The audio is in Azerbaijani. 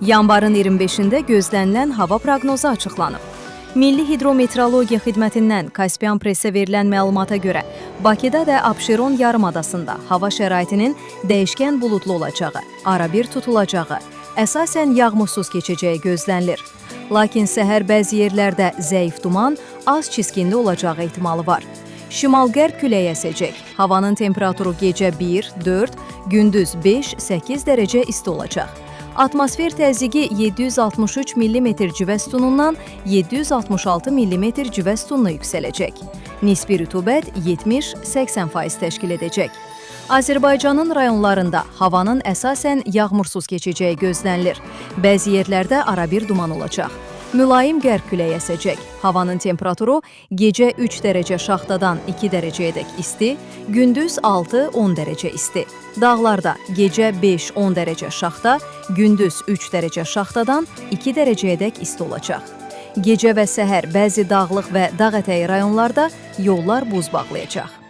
Yanvarın 25-də gözlənilən hava proqnozu açıqlanıb. Milli Hidrometeorologiya Xidmətindən Kaspian Pressə verilən məlumata görə Bakıda və Abşeron yarımadasında hava şəraitinin dəyişkən buludlu olacağı, arabir tutulacağı, əsasən yağmursuz keçəcəyi gözlənilir. Lakin səhər bəzi yerlərdə zəif duman, az çiskinli olacağı ehtimalı var. Şimal-qərb küləyi əsəcək. Havanın temperaturu gecə 1-4, gündüz 5-8 dərəcə isti olacaq. Atmosfer təzyiqi 763 mm civə sütunundan 766 mm civə sütununa yüksələcək. Nisbi rütubət 70-80% təşkil edəcək. Azərbaycanın rayonlarında havanın əsasən yağmursuz keçəcəyi gözlənilir. Bəzi yerlərdə arabir duman olacaq. Mülayim qərb küləyi əsəcək. Havanın temperaturu gecə 3 dərəcə şaxtadan 2 dərəcəyədək isti, gündüz 6-10 dərəcə isti. Dağlarda gecə 5-10 dərəcə şaxta, gündüz 3 dərəcə şaxtadan 2 dərəcəyədək isti olacaq. Gecə və səhər bəzi dağlıq və dağ ətəyi rayonlarda yollar buz bağlayacaq.